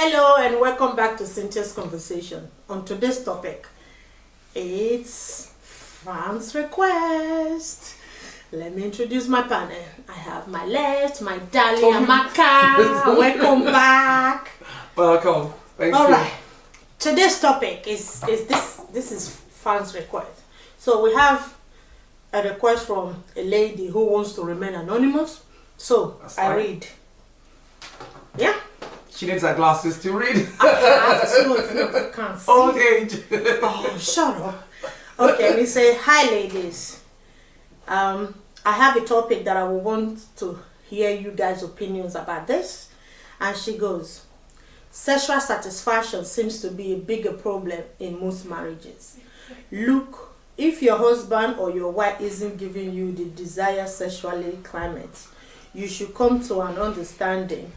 Hello and welcome back to Cynthia's Conversation. On today's topic, it's fans' request. Let me introduce my panel. I have my left, my darling Amaka. Welcome back. Welcome. Thank you. All right. Today's topic is this is fans' request. So we have a request from a lady who wants to remain anonymous. So That's I fine. read. Yeah. She needs her glasses to read. I can't see. Old age. Oh, shut up. Okay, we say, hi ladies. I have a topic that I would want to hear you guys' opinions about this. And she goes, sexual satisfaction seems to be a bigger problem in most marriages. Look, if your husband or your wife isn't giving you the desired sexually climate, you should come to an understanding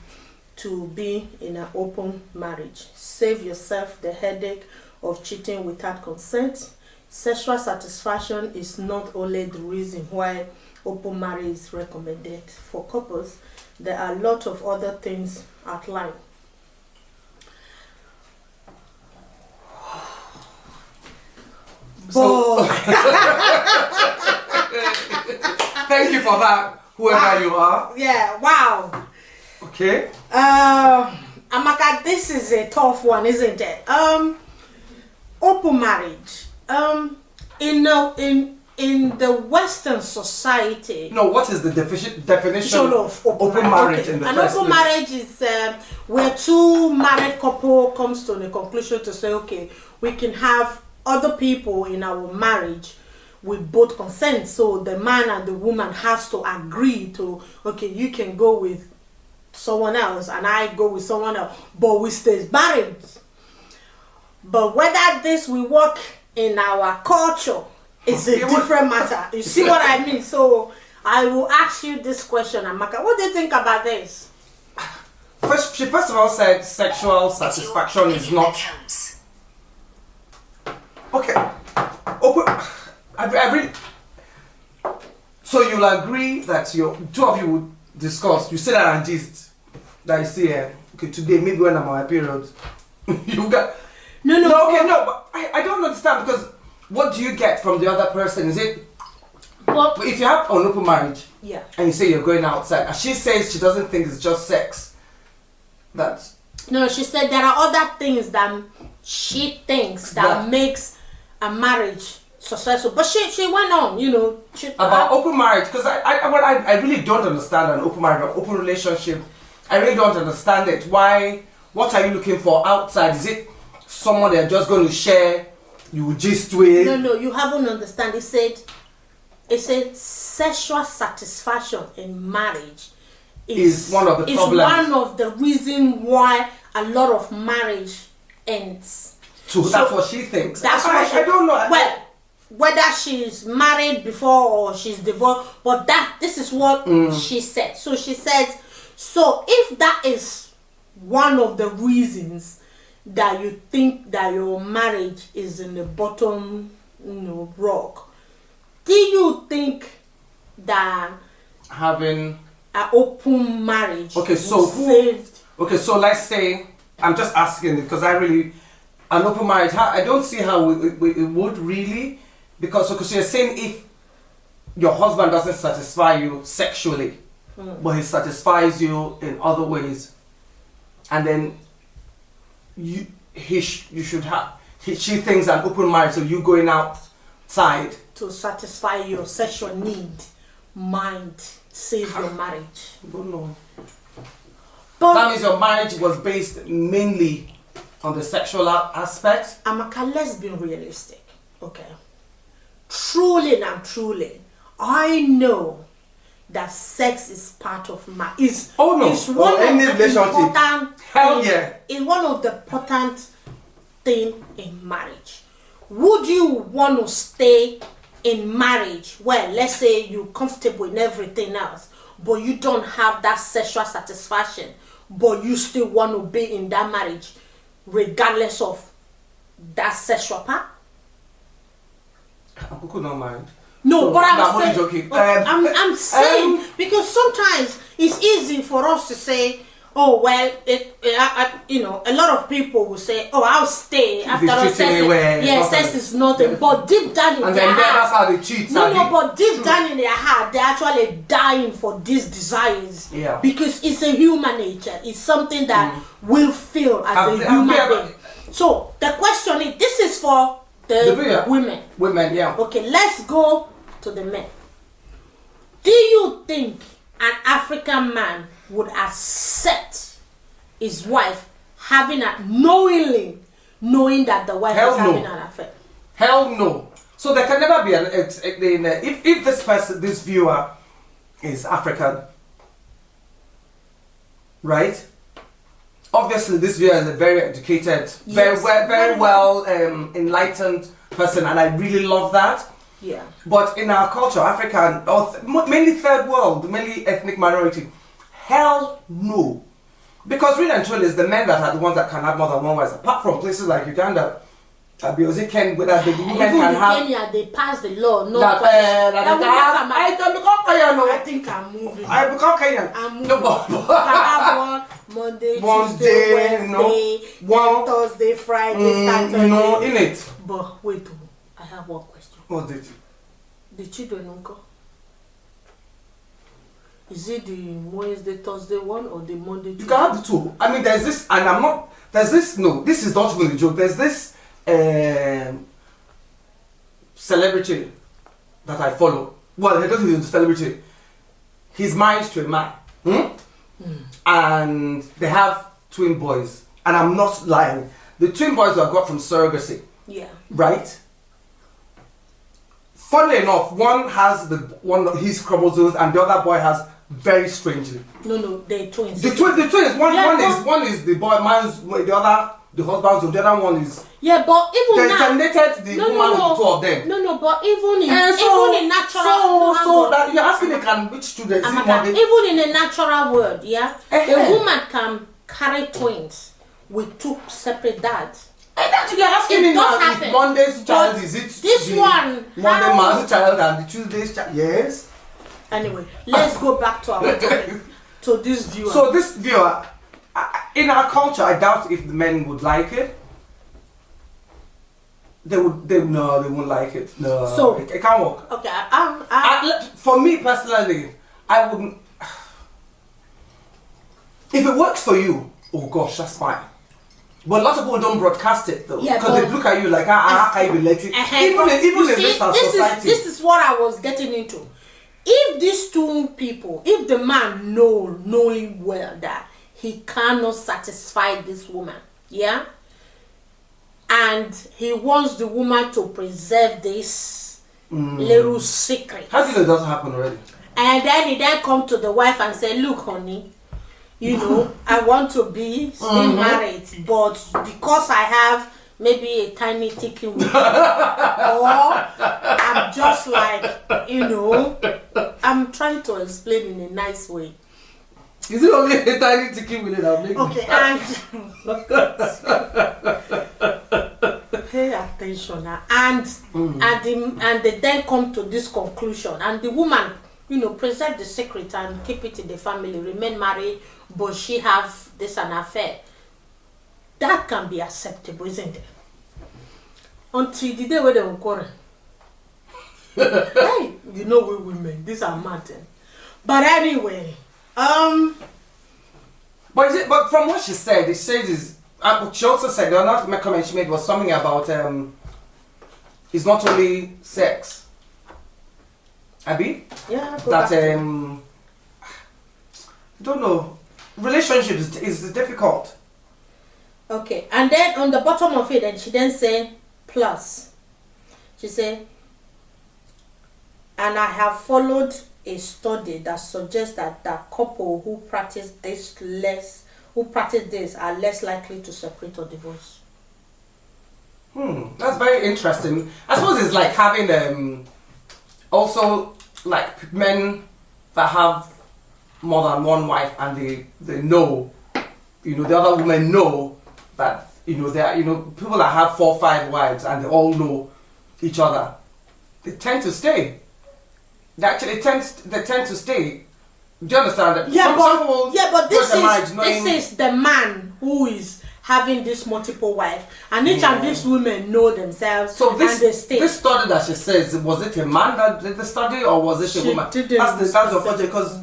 to be in an open marriage. Save yourself the headache of cheating without consent. Sexual satisfaction is not only the reason why open marriage is recommended for couples. There are a lot of other things outlined. So, thank you for that, whoever Wow. you are. Yeah, wow. Okay. Amaka, this is a tough one, isn't it? Open marriage. In the Western society, No, what is the definition of open marriage in the An first open place? marriage is where two married couple comes to the conclusion to say, okay, we can have other people in our marriage with both consent. So the man and the woman has to agree to, okay, you can go with someone else and I go with someone else, but we stay married. But whether this will work in our culture is a different matter. You see what I mean? So I will ask you this question, Amaka. What do you think about this? She first of all said sexual satisfaction is not... Okay. Open... I really... So you'll agree that two of you would discuss, you say that and gist that you see here. Okay, today, maybe when I'm on my period, you got... No, Okay, no, but I don't understand, because what do you get from the other person? Is it... Well, But if you have an open marriage, yeah. and you say you're going outside, and she says she doesn't think it's just sex, that's... No, she said there are other things that she thinks that makes a marriage successful. But she went on, About open marriage, because I really don't understand an open marriage, an open relationship. I really don't understand it. Why? What are you looking for outside? Is it someone they're just going to share, you gist with? No, you haven't understand. It said sexual satisfaction in marriage Is one of the problems. Is one of the reasons why a lot of marriage ends. So that's what she thinks. That's what I don't know. Well, whether she's married before or she's divorced, but this is what she said. So she said, so if that is one of the reasons that you think that your marriage is in the bottom, rock, do you think that having an open marriage Okay, so let's say, I'm just asking because an open marriage, I don't see how it would really, because you're saying if your husband doesn't satisfy you sexually, but he satisfies you in other ways, and then she thinks an open marriage, so you going outside to satisfy your sexual need might save your marriage. I don't know. But That means your marriage was based mainly on the sexual aspect. Amaka, let's be realistic, okay? Truly, I know that sex is part of marriage. It's one of the important. Hell yeah! It's one of the important things in marriage. Would you want to stay in marriage where, let's say, you're comfortable in everything else, but you don't have that sexual satisfaction, but you still want to be in that marriage regardless of that sexual part? I could not mind. No, but I'm saying, joking. I'm saying because sometimes it's easy for us to say, oh well, you know, a lot of people will say, oh, I'll stay after all sex is nothing. But deep down in and their then heart, that's how they cheat. no, but deep down in their heart, they're actually dying for these desires. Yeah. Because it's a human nature. It's something that we feel as a human being. So the question is, this is for the women. Women, yeah. Okay, let's go to the men. Do you think an African man would accept his wife having knowing that the wife is having an affair? Hell no. So there can never be if this viewer is African, right? Obviously, this viewer is a very educated, very well enlightened person, and I really love that. Yeah. But in our culture, African, or mainly third world, mainly ethnic minority, hell no. Because really and truly, it's the men that are the ones that can have more than one wife. Apart from places like Uganda, where the women can have. Kenya, they pass the law. No, I think I'm moving. I become Kenyan. I'm moving. I have one Monday, Tuesday, Wednesday, Thursday, Friday, Saturday. No, in it. But wait, I have one question. What's it? The children, uncle. Is it the Wednesday, Thursday one or the Monday, Tuesday? You can have the two. I mean, there's this, and I'm not. There's this. No, this is not even a joke. There's this celebrity that I follow. Well, I don't think he's a celebrity. He's married to a man, and they have twin boys. And I'm not lying. The twin boys were got from surrogacy. Yeah. Right. Funnily enough, one has one of his chromosomes, and the other boy has very strangely. No, they're twins. The twins. One is the boy, man's the other. The husband's, the other one is. Yeah, but even they terminated the woman with the two of them. No, but even in natural. So that you're asking which children? Even in a natural world, yeah, a woman can carry twins with two separate dads. And that you're asking me now if Monday's child is it this the one Monday man's child and the Tuesday's child? Yes. Anyway, let's go back to our topic. To this viewer. So this viewer. In our culture, I doubt if the men would like it. They won't like it. No, so it can't work. Okay, for me personally, I wouldn't. If it works for you, oh gosh, that's fine. But a lot of people don't broadcast it though, because they look at you like, I will let it. Even in this society. This is what I was getting into. If these two people, if the man knowing well that he cannot satisfy this woman, yeah, and he wants the woman to preserve this little secret. How do you know it doesn't happen already? And then he come to the wife and say, look honey, you know, I want to be still married, but because I have maybe a tiny ticking window, or I'm just like, you know, I'm trying to explain in a nice way. Is it only a tiny ticking window that makes okay, and pay attention now. And they then come to this conclusion, and the woman, you know, preserve the secret and keep it in the family, remain married, but she have this an affair. That can be acceptable, isn't it? Until the day where they will quarrel. Hey, you know we women, these are mad. But anyway, But from what she said, it says she also said the other comment she made was something about it's not only sex. Abby? Yeah. That don't know. Relationships is difficult. Okay, and then on the bottom of it, and she then said plus. She said, and I have followed a study that suggests that the couple who practice this are less likely to separate or divorce. That's very interesting. I suppose it's like having also like men that have more than one wife and they know, you know, the other women know that, you know, there are, you know, people that have 4 or 5 wives and they all know each other. They tend to stay. They tend to stay Do you understand that? Yeah, but marriage knowing, this is the man who is having this multiple wife, and each of these women know themselves. So this and they stay. this study that she says, was it a man that did the study or was it a woman? That's the unfortunate because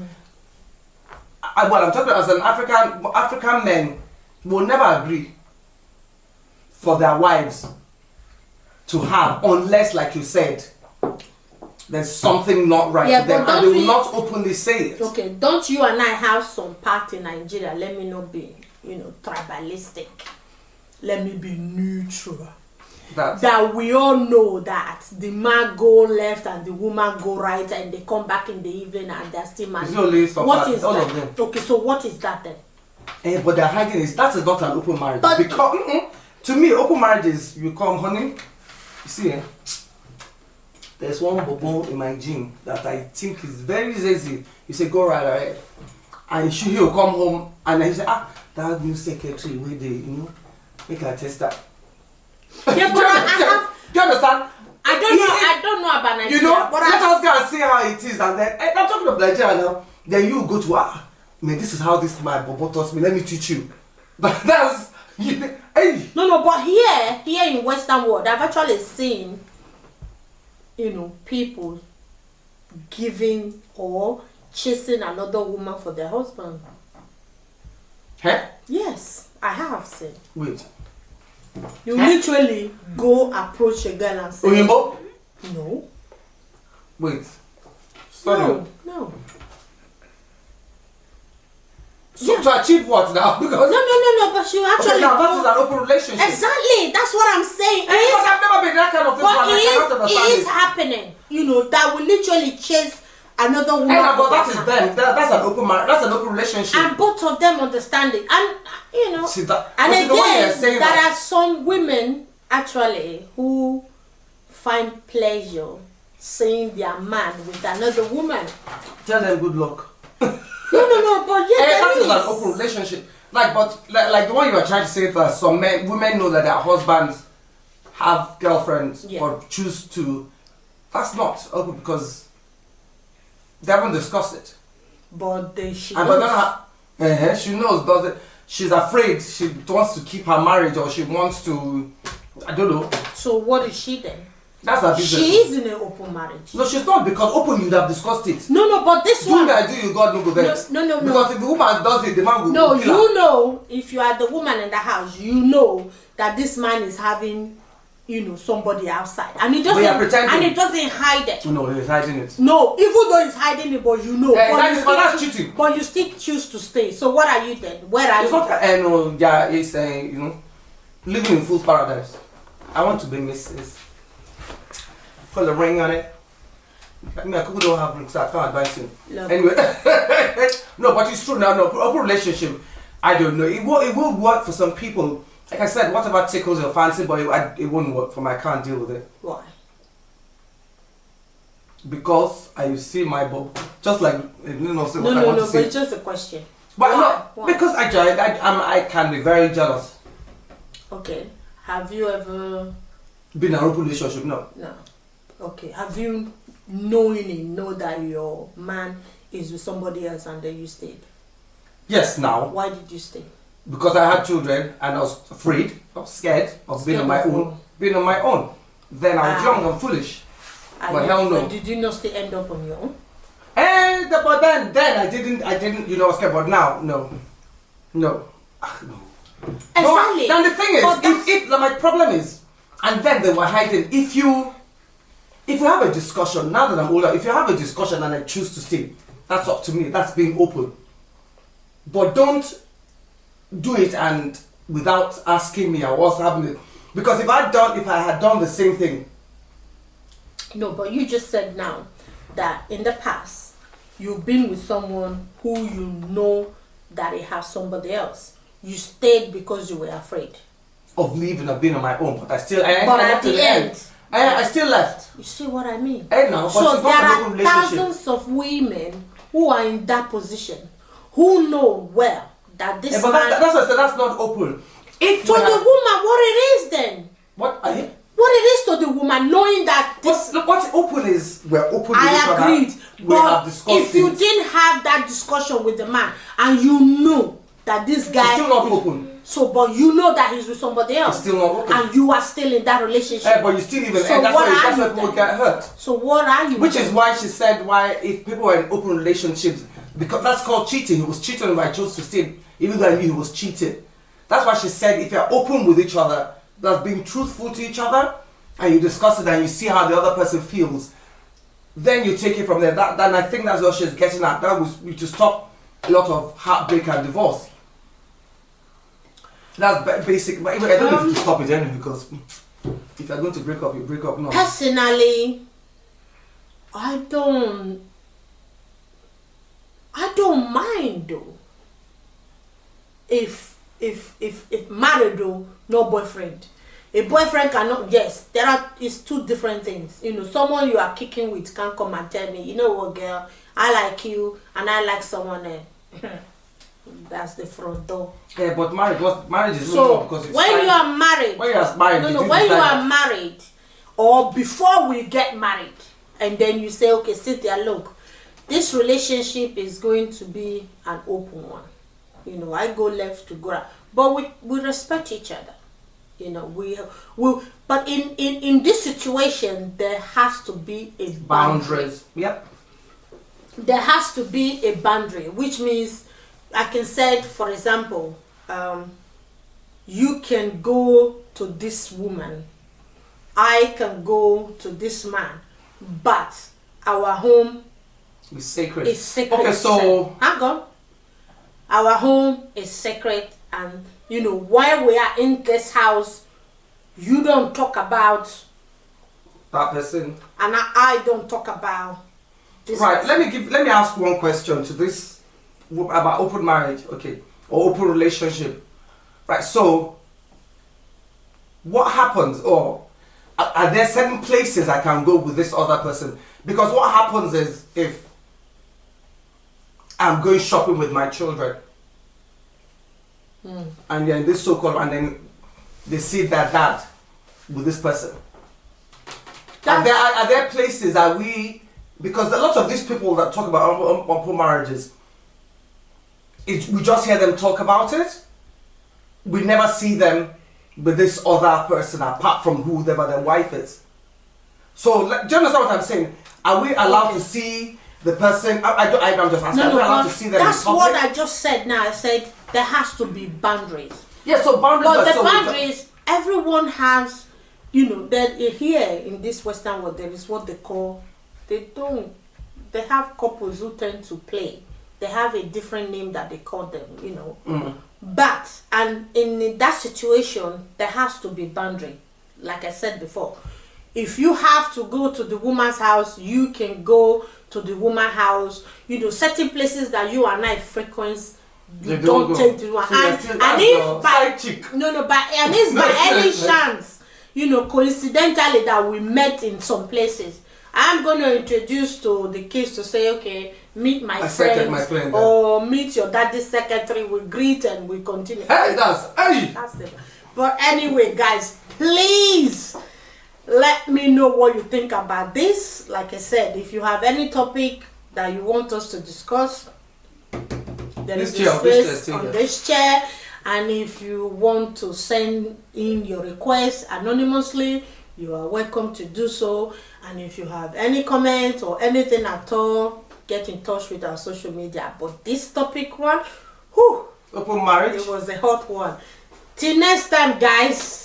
I'm talking as an African men will never agree for their wives to have unless, like you said, there's something not right to them, and they will not openly say it. Okay, don't you and I have some part in Nigeria? Let me not be, tribalistic. Let me be neutral. That we all know that the man go left and the woman go right, and they come back in the evening and they're still married. What is all that? Of them. Okay, so what is that then? But they're hiding it. That is not an open marriage. But because to me, open marriage is you come, honey. You see, there's one bobo in my gym that I think is very easy. You say, go right ahead. And he'll come home and he say, that new secretary, where they, make her test that. Yeah, but do you understand? I don't know about Nigeria. But let us go and see how it is. And then, I'm talking of Nigeria now. Then you go to, this is how this my bobo taught me. Let me teach you. But that's, hey. No, but here in Western world, I've actually seen, people giving or chasing another woman for their husband. Huh? Yes, I have seen. Wait. You literally go approach a girl and say, Oyinbo? No. Wait. Sorry. No. So to achieve what now? Because no, but you actually that is an open relationship. Exactly, that's what I'm saying. Because I've never been that kind of but it is happening. That will literally chase another woman. But that is them. That's an open marriage. That's an open relationship. And both of them understand it. And see that, and again, there are some women actually who find pleasure seeing their man with another woman. Tell them good luck. No, but that is an open relationship. Like the one you were trying to say that some women know that their husbands have girlfriends or choose to. That's not open because they haven't discussed it. But she knows. She knows, does it? She's afraid. She wants to keep her marriage, or she wants to. I don't know. So what is she then? That's her business. She is in an open marriage. No, she's not, because open you'd have discussed it. No, but this one. Do you God no go vex. No. Because if the woman does it, the man will. No, you know, if you are the woman in the house, you know that this man is having, somebody outside, and it doesn't. And it doesn't hide it. No, he's hiding it. No, even though he's hiding it, but you know. Yeah, but that's cheating. But you still choose to stay. So what are you then? Where are you? It's not. It's living in fool's paradise. I want to be Mrs. Put a ring on it. I don't have rings, so I can't advise you. Anyway, no, but it's true now. No, open relationship. I don't know. It will work for some people. Like I said, whatever tickles your fancy, but it won't work for me. I can't deal with it. Why? Because I see my bob, just like No, but it's just a question. But why? Because I can be very jealous. Okay. Have you ever been in an open relationship? No. Okay. Have you knowingly know that your man is with somebody else and then you stayed? Yes. Now. Why did you stay? Because I had children and I was afraid, I was scared of being on my own. Being on my own. Then I was young and foolish. But hell no. But did you not still end up on your own? But then I didn't, I was scared. But now, no. Exactly. Now the thing is, if my problem is, and then they were hiding. If you have a discussion, now that I'm older, if you have a discussion and I choose to stay, that's up to me. That's being open. But don't do it and without asking me I was having it. Because if I had done the same thing. No, but you just said now that in the past you've been with someone who you know that he has somebody else. You stayed because you were afraid of leaving and being on my own, but I still. But at the end, I still left. You see what I mean? So there are thousands of women who are in that position, who know well that this but man. That's what I said. That's not open. To the woman, what it is then? What are you? what it is to the woman, knowing that this. What's open is we're open. I agreed, but if you things. didn't have that discussion with the man and you know that this guy it's still not open. So, but you know that he's with somebody else. It's still not open. And you are still in that relationship. Yeah, but you still even. So that's why people get hurt. So what are you? Which is why she said why if people were in open relationships, because that's called cheating. He was cheating if I chose to stay, even though I knew he was cheating. That's why she said if you're open with each other, that's being truthful to each other, and you discuss it and you see how the other person feels, then you take it from there. Then I think that's what she's getting at. That was to stop a lot of heartbreak and divorce. That's basic. But I don't need to stop it anyway, because if you're going to break up, you break up now. Personally, I don't mind though. If married though, no boyfriend. A boyfriend cannot. Yes, it's two different things. You know, someone you are kicking with can come and tell me, you know what, girl, I like you and I like someone else. That's the front door. Yeah, but marriage is so not because it's when you are married. When you are married, when you are married, or before we get married, and then you say, okay, sit there, look, this relationship is going to be an open one. You know, I go left to go right, but we respect each other. You know, but in this situation, there has to be a boundaries. Yep. There has to be a boundary, which means I can say, for example, you can go to this woman, I can go to this man, but our home is sacred. Okay, so hang on. Our home is sacred, and you know, while we are in this house, you don't talk about that person, and I don't talk about this. Right. Person. Let me ask one question to this about open marriage, okay, or open relationship. Right. So, what happens, or are there certain places I can go with this other person? Because what happens is if I'm going shopping with my children, and they're in this so-called, and then they see their dad with this person. Are there places that because a lot of these people that talk about open marriages, we just hear them talk about it. We never see them with this other person apart from whoever their wife is. So, do you understand what I'm saying? Are we allowed to see the person? I'm just asking. Are we allowed to see them? That's what I just said. Now I said there has to be boundaries. Yeah, so boundaries. But the boundaries, everyone has. You know that here in this Western world, there is what they call. They have couples who tend to play. They have a different name that they call them. You know. But and in that situation, there has to be boundary. Like I said before, if you have to go to the woman's house, you can go to the woman's house. You know, certain places that you and I frequent, you don't take to one. And if by any chance, you know, coincidentally that we met in some places, I'm going to introduce to the kids to say, okay, meet my friend, or meet your daddy's secretary. We greet and we continue. Hey, that's it. But anyway, guys, please let me know what you think about this. Like I said, if you have any topic that you want us to discuss, there is a space on this chair. And if you want to send in your request anonymously, you are welcome to do so. And if you have any comment or anything at all, get in touch with our social media. But this topic one, open marriage, it was a hot one. Till next time, guys.